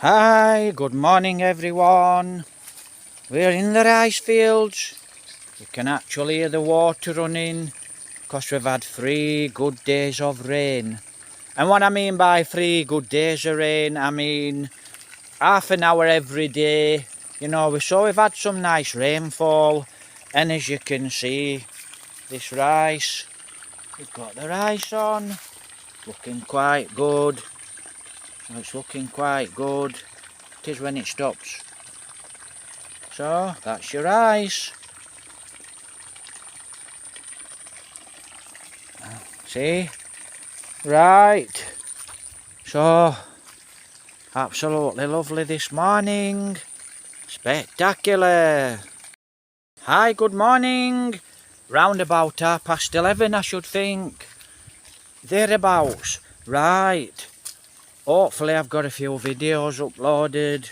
Hi, good morning everyone. We're in the rice fields. You can actually hear the water running because we've had 3 good days of rain. And what I mean by 3 good days of rain, I mean half an hour every day. So we've had some nice rainfall. And as you can see, this rice, we've got the rice on. Looking quite good. It's looking quite good. It is when it stops. So that's your rice. See? Right. So absolutely lovely this morning. Spectacular. Hi, good morning. Round about 11:30 I should think. Thereabouts. Right. Hopefully I've got a few videos uploaded.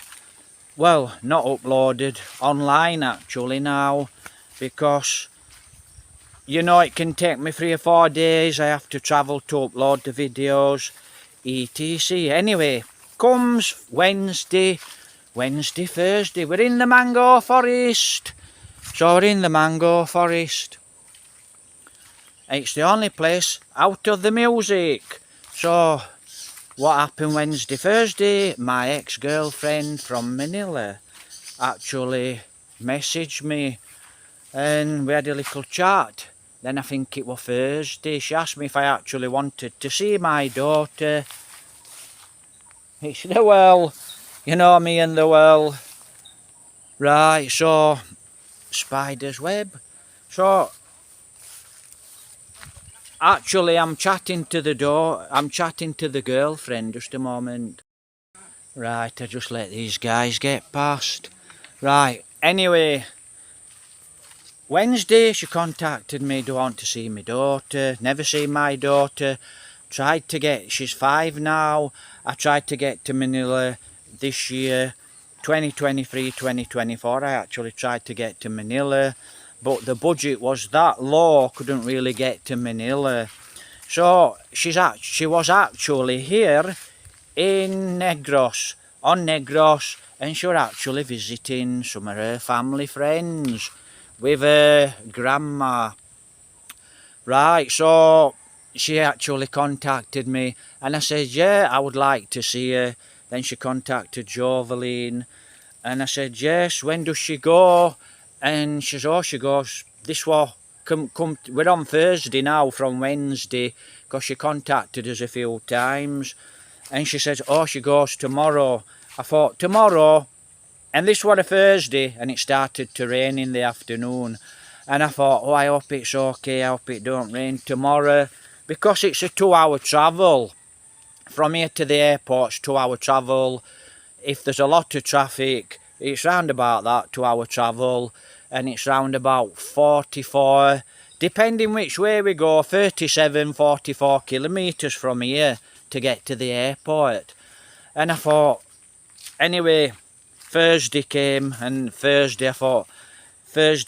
Well, not uploaded. Online actually now. Because it can take me 3 or 4 days. I have to travel to upload the videos, etc. Anyway, comes Wednesday, Thursday. We're in the mango forest. So we're in the mango forest. It's the only place out of the music. So what happened Wednesday, Thursday? My ex-girlfriend from Manila actually messaged me and we had a little chat. Then I think it was Thursday. She asked me if I actually wanted to see my daughter. It's the well, me and the well. Right, so spider's web. So actually I'm chatting to the girlfriend just a moment. Right, I just let these guys get past. Right, anyway. Wednesday she contacted me, do I want to see my daughter? Never seen my daughter. She's 5 now. I tried to get to Manila this year, 2023, 2024. I actually tried to get to Manila, but the budget was that low, couldn't really get to Manila. So she was actually here in Negros, and she was actually visiting some of her family friends with her grandma. Right, so she actually contacted me and I said, yeah, I would like to see her. Then she contacted Joveline and I said, yes, when does she go? And she said, she goes, we're on Thursday now from Wednesday, because she contacted us a few times. And she says, she goes tomorrow. I thought, tomorrow? And this was a Thursday and it started to rain in the afternoon. And I thought, I hope it's okay, I hope it don't rain tomorrow. Because it's a 2-hour travel. From here to the airport's 2-hour travel. If there's a lot of traffic, it's round about that 2-hour travel. And it's round about 44, depending which way we go, 37, 44 kilometres from here to get to the airport. And I thought, anyway, Thursday came, and Friday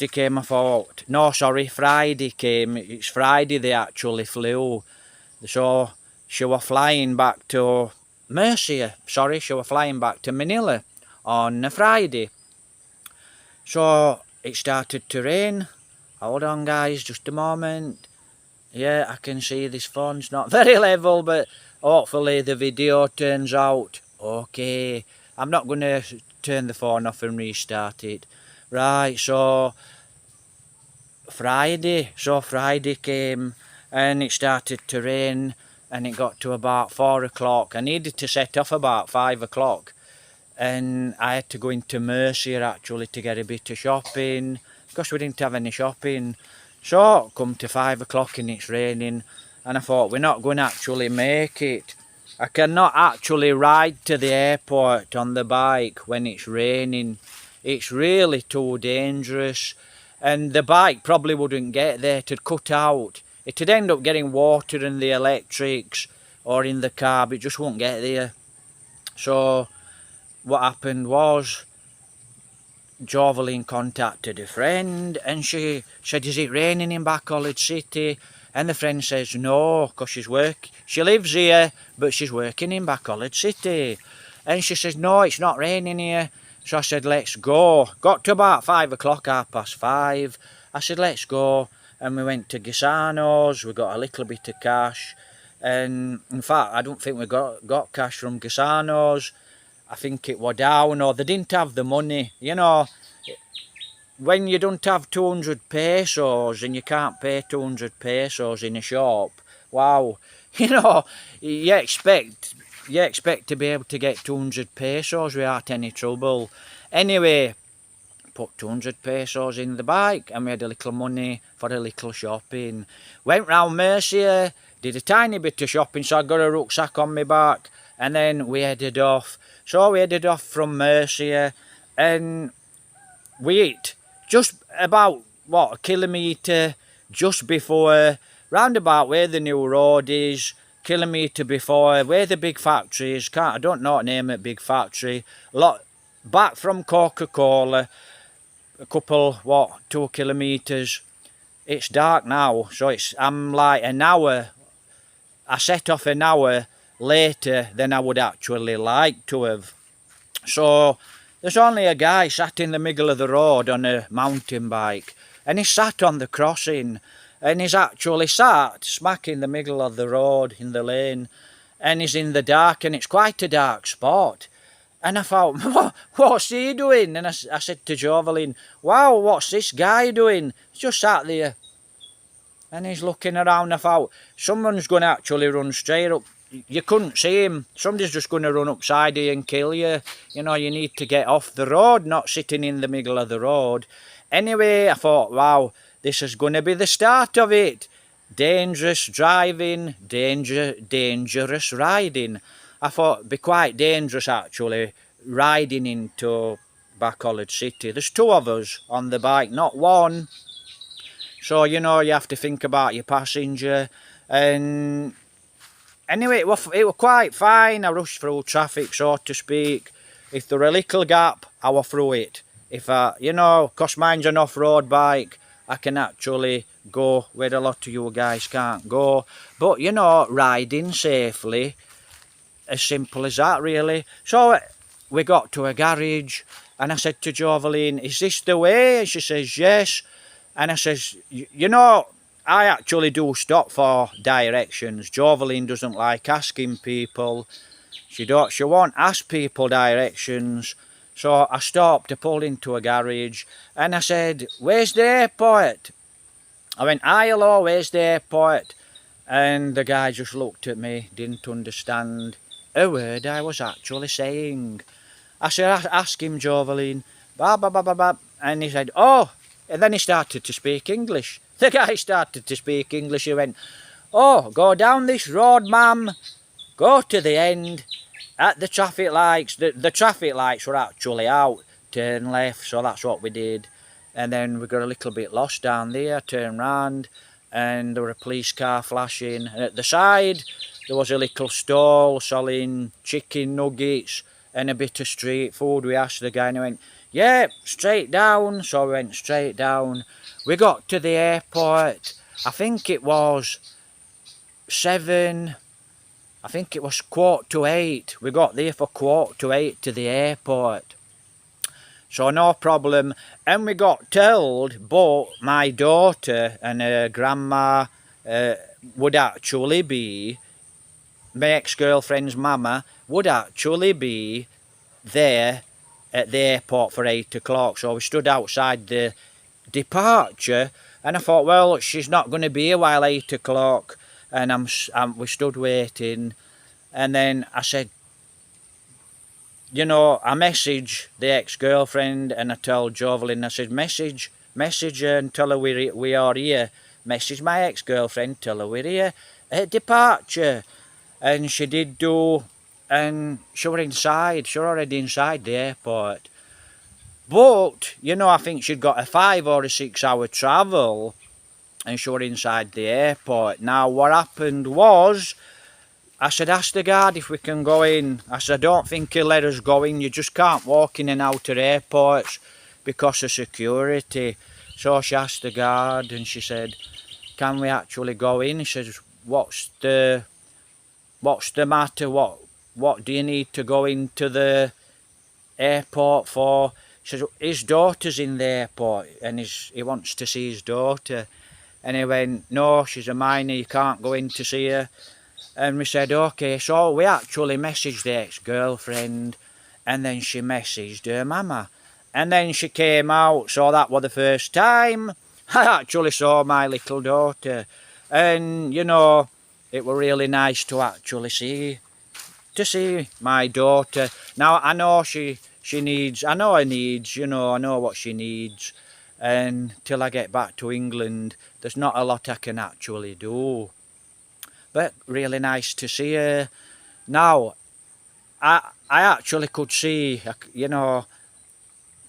came. It's Friday they actually flew. So she was flying back to she was flying back to Manila on a Friday. So it started to rain. Hold on guys, just a moment. Yeah, I can see this phone's not very level, but hopefully the video turns out okay. I'm not going to turn the phone off and restart it. Right, so Friday came and it started to rain and it got to about 4 o'clock. I needed to set off about 5 o'clock and I had to go into Mercier actually to get a bit of shopping because we didn't have any shopping. So come to 5 o'clock and it's raining and I thought, we're not going to actually make it. I cannot actually ride to the airport on the bike when it's raining. It's really too dangerous. And the bike probably wouldn't get there, it'd cut out. It'd end up getting water in the electrics or in the car, but it just won't get there. So what happened was, Joveline contacted a friend and she said, is it raining in Bacolod City? And the friend says no, because she lives here, but she's working in Bacolod City. And she says, no, it's not raining here. So I said, let's go. Got to about 5 o'clock, 5:30. I said, let's go. And we went to Gisano's. We got a little bit of cash. And in fact, I don't think we got cash from Gisano's. I think it was down, or they didn't have the money. You know, when you don't have 200 pesos and you can't pay 200 pesos in a shop, wow, you know, you expect to be able to get 200 pesos without any trouble. Anyway, put 200 pesos in the bike and we had a little money for a little shopping. Went round Mercia, did a tiny bit of shopping, so I got a rucksack on my back, and then we headed off. So we headed off from Mercia, and we hit just about, what, a kilometre just before, round about where the new road is, kilometre before, where the big factory is. I don't know the name of the big factory. Back from Coca-Cola, a couple, 2 kilometres. It's dark now, so I'm like an hour. I set off an hour later than I would actually like to have. So there's only a guy sat in the middle of the road on a mountain bike, and he sat on the crossing, and he's actually sat smack in the middle of the road in the lane, and he's in the dark, and it's quite a dark spot. And I thought, what's he doing? And I said to Jovelyn, wow, what's this guy doing? He's just sat there. And he's looking around. I thought, someone's going to actually run straight up. You couldn't see him. Somebody's just going to run upside you and kill you. You know, you need to get off the road, not sitting in the middle of the road. Anyway, I thought, wow, this is going to be the start of it. Dangerous driving, dangerous riding. I thought it'd be quite dangerous, actually, riding into Bacolod City. There's 2 of us on the bike, not one. So, you know, you have to think about your passenger. And anyway, it was quite fine. I rushed through traffic, so to speak. If there were a little gap, I was through it. If you know, because mine's an off-road bike, I can actually go where a lot of you guys can't go. But, you know, riding safely, as simple as that, really. So we got to a garage, and I said to Jovelyn, is this the way? And she says, yes. And I says, you know, I actually do stop for directions. Jovelyn doesn't like asking people. She won't ask people directions. So I stopped, I pulled into a garage, and I said, where's the airport? I went, hi, hello, where's the airport? And the guy just looked at me, didn't understand a word I was actually saying. I said, ask him, Jovelyn. Bah, bah, bah, bah, bah. And he said, oh. And then he started to speak English. The guy started to speak English. He went, oh, go down this road, ma'am. Go to the end. At the traffic lights. The traffic lights were actually out. Turn left, so that's what we did. And then we got a little bit lost down there. Turned round, and there were a police car flashing. And at the side, there was a little stall selling chicken nuggets and a bit of street food. We asked the guy, and he went, yeah, straight down. So we went straight down. We got to the airport. I think it was 7. I think it was 7:45. We got there for 7:45 to the airport. So no problem. And we got told, but my daughter and her grandma would actually be, my ex-girlfriend's mama would actually be there at the airport for 8 o'clock. So we stood outside the departure, and I thought, well, she's not going to be here while 8 o'clock. And we stood waiting, and then I said, you know, I messaged the ex-girlfriend, and I told Jovelyn, I said, message her and tell her we are here. Message my ex-girlfriend, tell her we're here at departure. And she did do, and she were inside. She were already inside the airport. But, you know, I think she'd got a 5 or a 6 hour travel, and she were inside the airport. Now, what happened was, I said, ask the guard if we can go in. I said, I don't think he'll let us go in. You just can't walk in and out of airports because of security. So she asked the guard, and she said, can we actually go in? He says, what's the matter? what do you need to go into the airport for? She says, his daughter's in the airport and he wants to see his daughter. And he went, no, she's a minor, you can't go in to see her. And we said, okay. So we actually messaged the ex-girlfriend, and then she messaged her mama. And then she came out, so that was the first time I actually saw my little daughter. And, you know, it was really nice to actually see my daughter. Now, I know she needs, I know her needs, you know, I know what she needs. And till I get back to England, there's not a lot I can actually do. But really nice to see her. Now, I actually could see, you know,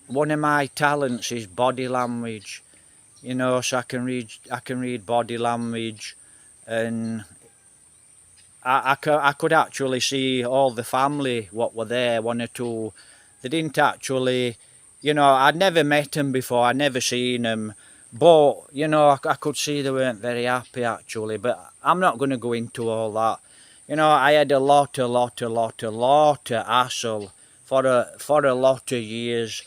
one of my talents is body language. You know, so I can read body language, and I could actually see all the family what were there, one or two. They didn't actually, you know, I'd never met them before, I'd never seen them. But, you know, I could see they weren't very happy actually. But I'm not going to go into all that. You know, I had a lot of hassle for a lot of years.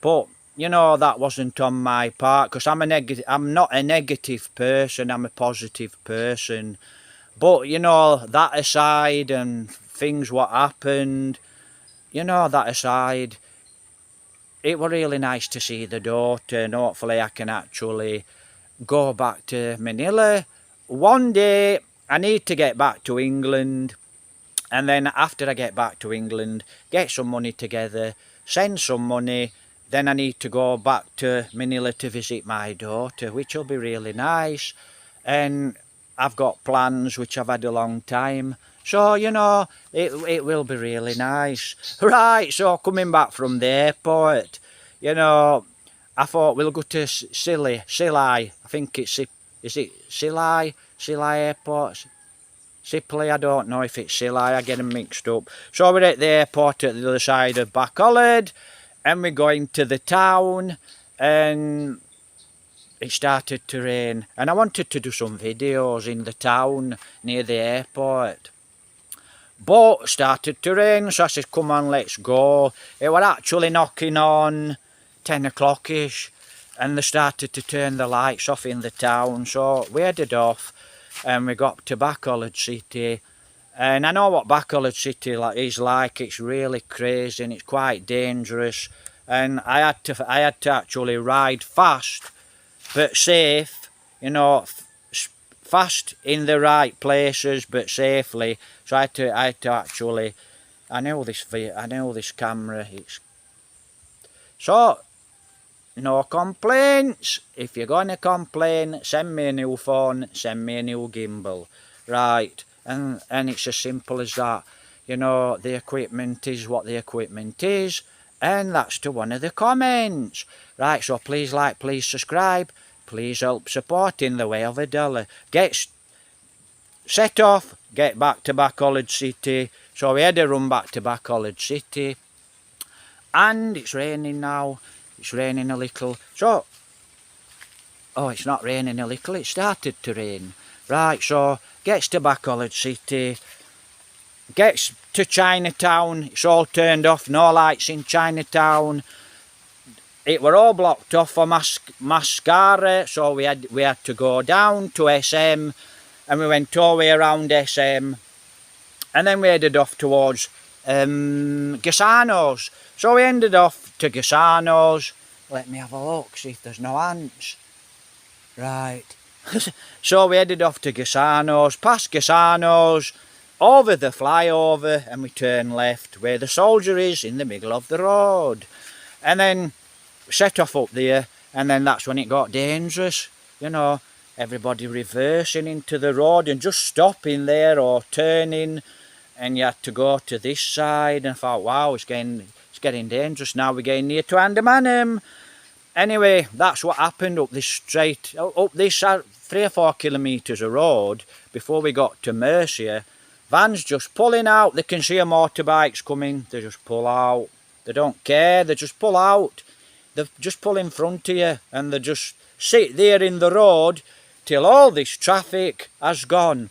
But, you know, that wasn't on my part, because I'm not a negative person, I'm a positive person. But, you know, that aside, and things what happened, you know, that aside, it was really nice to see the daughter, and hopefully I can actually go back to Manila. One day I need to get back to England, and then after I get back to England, get some money together, send some money, then I need to go back to Manila to visit my daughter, which will be really nice. And I've got plans which I've had a long time. So, you know, it will be really nice. Right, so coming back from the airport, you know, I thought we'll go to Scilly. I think it's, is it Scilly Airport? Sipley, I don't know if it's Scilly, I get them mixed up. So we're at the airport at the other side of Bacolod, and we're going to the town, and it started to rain, and I wanted to do some videos in the town near the airport. But started to rain, so I said, come on, let's go. It was actually knocking on 10 o'clock-ish, and they started to turn the lights off in the town, so we headed off, and we got to Bacolod City. And I know what Bacolod City is like. It's really crazy and it's quite dangerous. And I had to actually ride fast but safe, you know, fast in the right places but safely. So I had to actually, I know this camera. So no complaints. If you're gonna complain, send me a new phone, send me a new gimbal, right? And it's as simple as that. You know, the equipment is what the equipment is, and that's to one of the comments. Right, so please like, please subscribe, please help support in the way of $1. Get set off, get back to Bacolod City. So we had to run back to Bacolod City, and it's raining now. It's raining a little. So, oh, it's not raining a little, it started to rain. Right, so gets to Bacolod City, gets to Chinatown, it's all turned off, no lights in Chinatown. It were all blocked off for mascara, so we had to go down to SM, and we went all the way around SM, and then we headed off towards Gassano's. So we ended off to Gassano's. Let me have a look, see if there's no ants. Right. So we headed off to Gassano's, past Gassano's, over the flyover, and we turned left where the soldier is in the middle of the road. And then set off up there, and then that's when it got dangerous. You know, everybody reversing into the road and just stopping there or turning, and you had to go to this side. And I thought, wow, it's getting dangerous now. We're getting near to Andamanum. Anyway, that's what happened up this straight, up this 3 or 4 kilometres of road before we got to Mercia. Vans just pulling out. They can see a motorbikes coming. They just pull out. They don't care. They just pull out. They just pull in front of you, and they just sit there in the road till all this traffic has gone.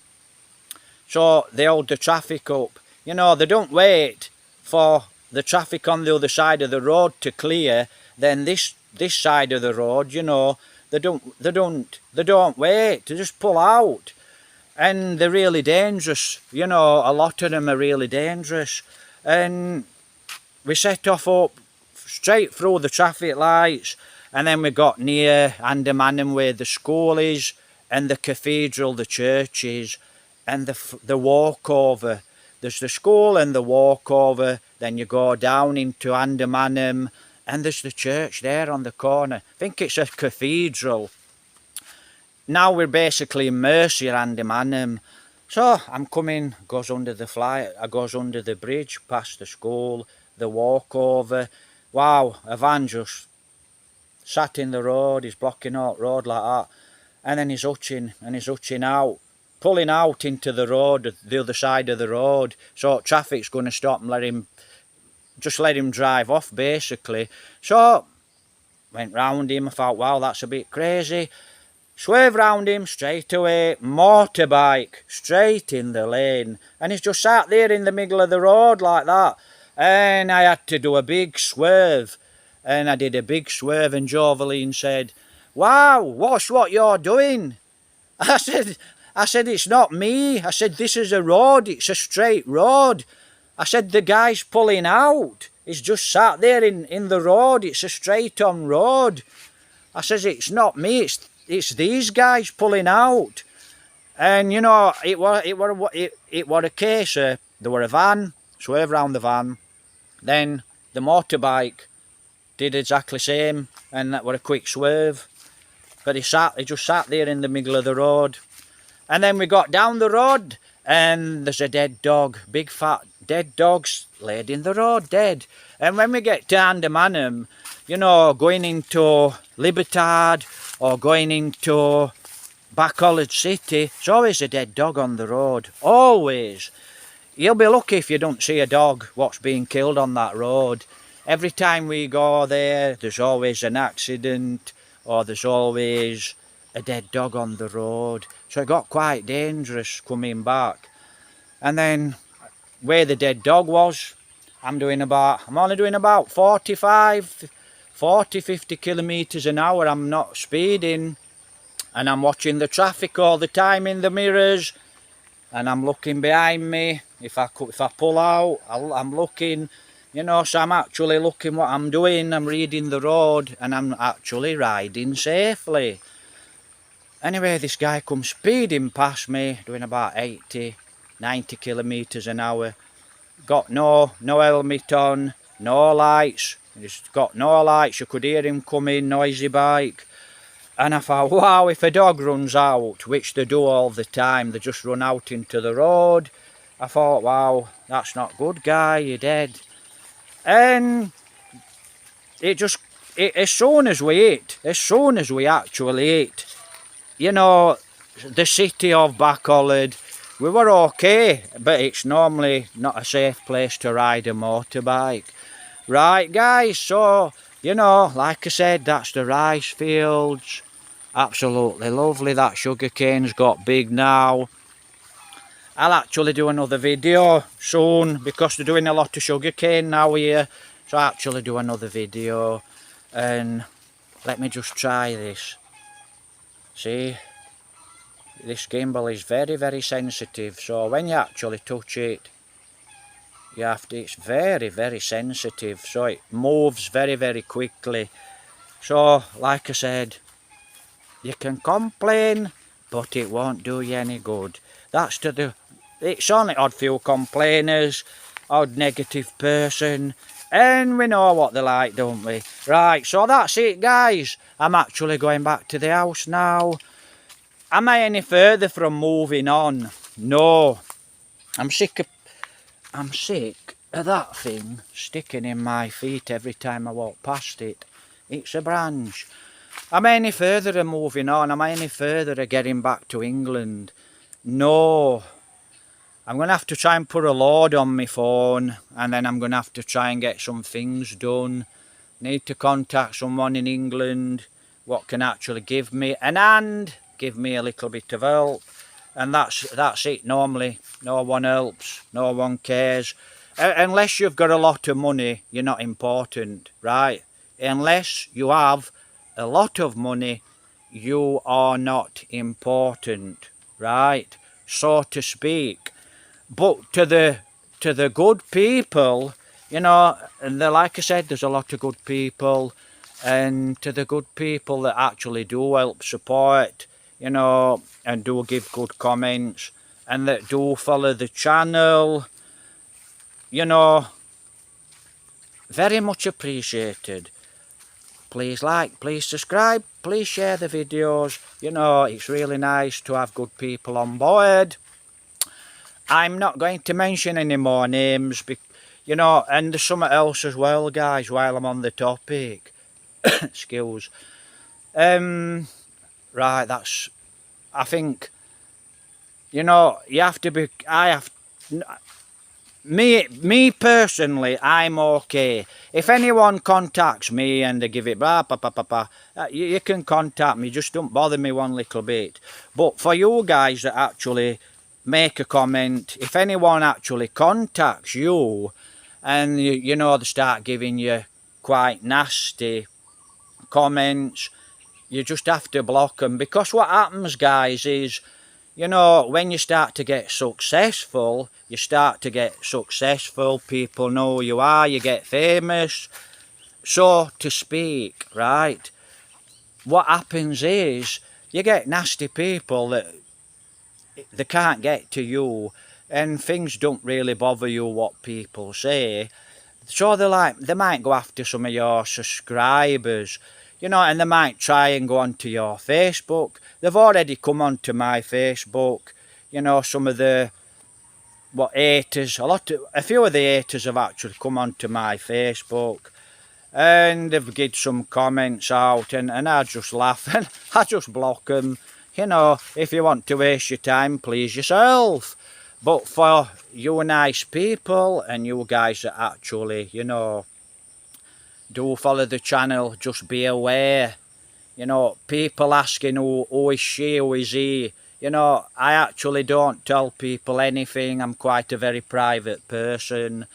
So they hold the traffic up You know, they don't wait for the traffic on the other side of the road to clear. Then this side of the road, you know, they don't wait. They just pull out, and they're really dangerous. You know, a lot of them are really dangerous. And we set off up straight through the traffic lights, and then we got near Andamanham where the school is, and the cathedral, the church is, and the walkover. There's the school and the walkover, then you go down into Andamanham, and there's the church there on the corner. I think it's a cathedral. Now we're basically in Mercia, Andamanham. So I'm coming, goes under the bridge, past the school, the walkover. Wow, a van just sat in the road, he's blocking out road like that. And then he's hutching out, pulling out into the road, the other side of the road. So traffic's going to stop and let him drive off, basically. So went round him. I thought, wow, that's a bit crazy. Swerve round him straight away, motorbike straight in the lane, and he's just sat there in the middle of the road like that. And I had to do a big swerve, and I did a big swerve, and Joveline said, wow, what's what you're doing? I said, it's not me. I said, this is a road, it's a straight road. I said, the guy's pulling out. He's just sat there in the road, it's a straight on road. I says, it's not me, it's these guys pulling out. And you know, it were a case of, there were a van, swerve round the van, then the motorbike did exactly the same, and that were a quick swerve. But he just sat there in the middle of the road. And then we got down the road, and there's a dead dog, big fat dead dog's laid in the road, dead. And when we get to Andamanham, you know, going into Libertad or going into Bacolod City, there's always a dead dog on the road, always. You'll be lucky if you don't see a dog what's being killed on that road. Every time we go there, there's always an accident, or there's always a dead dog on the road. So it got quite dangerous coming back. And then where the dead dog was, I'm only doing about 40, 50 kilometres an hour. I'm not speeding, and I'm watching the traffic all the time in the mirrors, and I'm looking behind me. If I pull out, I'm looking, you know, so I'm actually looking what I'm doing. I'm reading the road, and I'm actually riding safely. Anyway, this guy comes speeding past me, doing about 80, 90 kilometres an hour. Got no helmet on, no lights. He's got no lights. You could hear him coming, noisy bike. And I thought, wow, if a dog runs out, which they do all the time, they just run out into the road. I thought, wow, that's not good, guy, you're dead. And as soon as we actually hit, you know, the city of Bacolod, we were okay, but it's normally not a safe place to ride a motorbike. Right, guys, so, you know, like I said, that's the rice fields. Absolutely lovely. That sugar cane's got big now. I'll actually do another video soon, because they're doing a lot of sugar cane now here. So I'll actually do another video. And let me just try this. See? This gimbal is very, very sensitive, so when you actually touch it, it's very, very sensitive, so it moves very, very quickly. So, like I said, you can complain, but it won't do you any good. It's only odd few complainers, odd negative person, and we know what they're like, don't we? Right, so that's it, guys. I'm actually going back to the house now. Am I any further from moving on? No. I'm sick of that thing sticking in my feet every time I walk past it. It's a branch. Am I any further of moving on? Am I any further of getting back to England? No. I'm going to have to try and put a load on my phone, and then I'm going to have to try and get some things done. Need to contact someone in England what can actually give me an hand, give me a little bit of help. and that's it. Normally, no one helps, no one cares, unless you've got a lot of money. You're not important, right? Unless you have a lot of money, you are not important, right? So to speak. But to the good people, you know, and like I said, there's a lot of good people, and to the good people that actually do help support, you know, and do give good comments, and that do follow the channel, you know, very much appreciated. Please like, please subscribe, please share the videos. You know, it's really nice to have good people on board. I'm not going to mention any more names, you know, and there's something else as well, guys, while I'm on the topic. Excuse. Right, I think, you know, you have to be, me personally, I'm okay. If anyone contacts me and they give it blah, blah, blah, blah, blah, you can contact me, just don't bother me one little bit. But for you guys that actually make a comment, if anyone actually contacts you and you know they start giving you quite nasty comments, you just have to block them. Because what happens, guys, is, you know, when you start to get successful, people know who you are, you get famous, so to speak, right? What happens is you get nasty people that they can't get to you, and things don't really bother you what people say. So they might go after some of your subscribers, you know, and they might try and go onto your Facebook. They've already come onto my Facebook, you know, some of the haters, a few of the haters have actually come onto my Facebook, and they've given some comments out, and I just laugh and I just block them. You know, if you want to waste your time, please yourself. But for you nice people and you guys that actually, you know, do follow the channel, just be aware. You know, people asking who is she, who is he. You know, I actually don't tell people anything. I'm quite a very private person.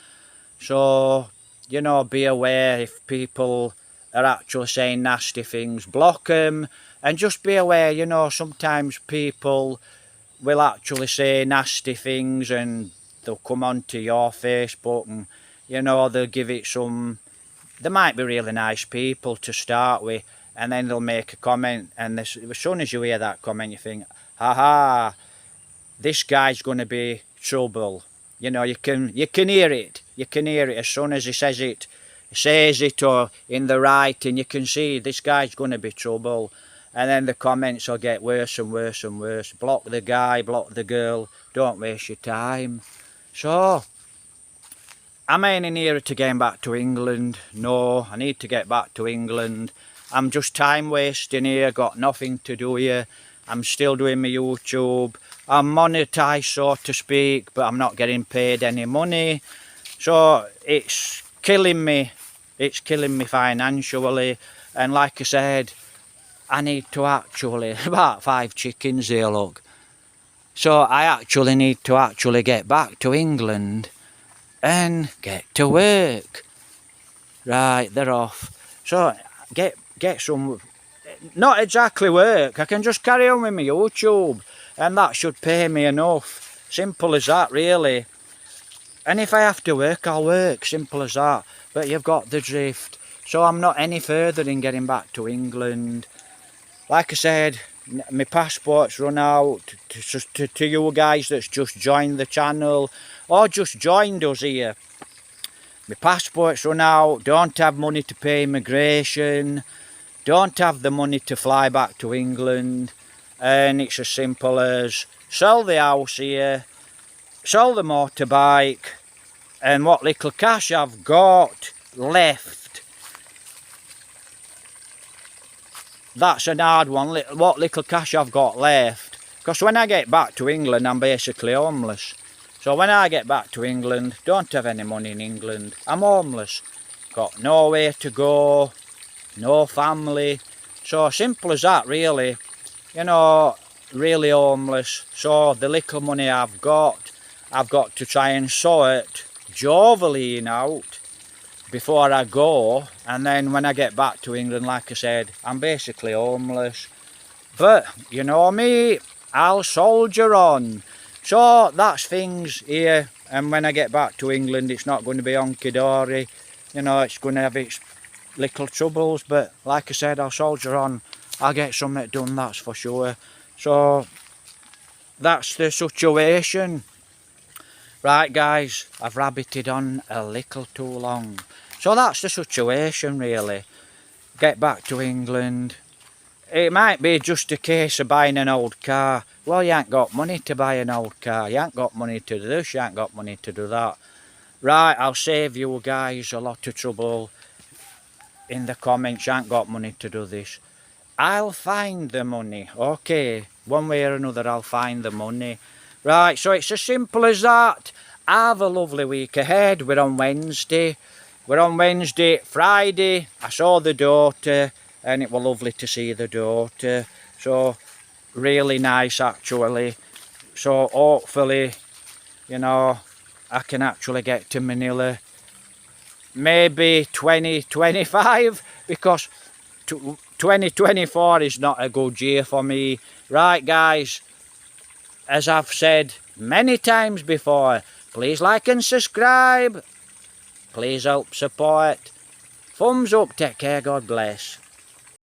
So, you know, be aware if people are actually saying nasty things, block them. And just be aware, you know, sometimes people will actually say nasty things and they'll come onto your Facebook and, you know, they'll give it some... They might be really nice people to start with, and then they'll make a comment, and as soon as you hear that comment, you think, haha, this guy's going to be trouble. You know, you can hear it. You can hear it as soon as he says it, or in the writing, you can see this guy's going to be trouble. And then the comments will get worse and worse and worse. Block the guy, block the girl. Don't waste your time. So, am I any nearer to getting back to England? No, I need to get back to England. I'm just time wasting here, got nothing to do here. I'm still doing my YouTube. I'm monetized, so to speak, but I'm not getting paid any money. So it's killing me. It's killing me financially. And like I said, I need to actually, about 5 chickens here, look. So I actually need to actually get back to England and get to work. Right, they're off. So get some, not exactly work, I can just carry on with my YouTube, and that should pay me enough. Simple as that, really. And if I have to work, I'll work, simple as that. But you've got the drift. So I'm not any further in getting back to England. Like I said, my passport's run out. To you guys that's just joined the channel or just joined us here, my passport's run out, don't have money to pay immigration, don't have the money to fly back to England, and it's as simple as sell the house here, sell the motorbike, and what little cash I've got left, that's an hard one, what little cash I've got left, because when I get back to England I'm basically homeless. So when I get back to England, don't have any money in England, I'm homeless, got nowhere to go, no family. So simple as that, really. You know, really homeless. So the little money I've got to try and sort Jovaline out before I go, and then when I get back to England, like I said, I'm basically homeless. But you know me, I'll soldier on. So that's things here, and when I get back to England, it's not going to be honky-dory. You know, it's going to have its little troubles, but like I said, I'll soldier on. I'll get something done, that's for sure. So that's the situation. Right guys, I've rabbited on a little too long. So that's the situation really. Get back to England. It might be just a case of buying an old car. Well, you ain't got money to buy an old car. You ain't got money to do this, you ain't got money to do that. Right, I'll save you guys a lot of trouble in the comments. You ain't got money to do this. I'll find the money. Okay, one way or another I'll find the money. Right, so it's as simple as that. Have a lovely week ahead. We're on Wednesday. Friday, I saw the daughter, and it was lovely to see the daughter. So, really nice actually. So, hopefully, you know, I can actually get to Manila. Maybe 2025, because 2024 is not a good year for me. Right, guys, as I've said many times before, please like and subscribe. Please help support. Thumbs up, take care, God bless.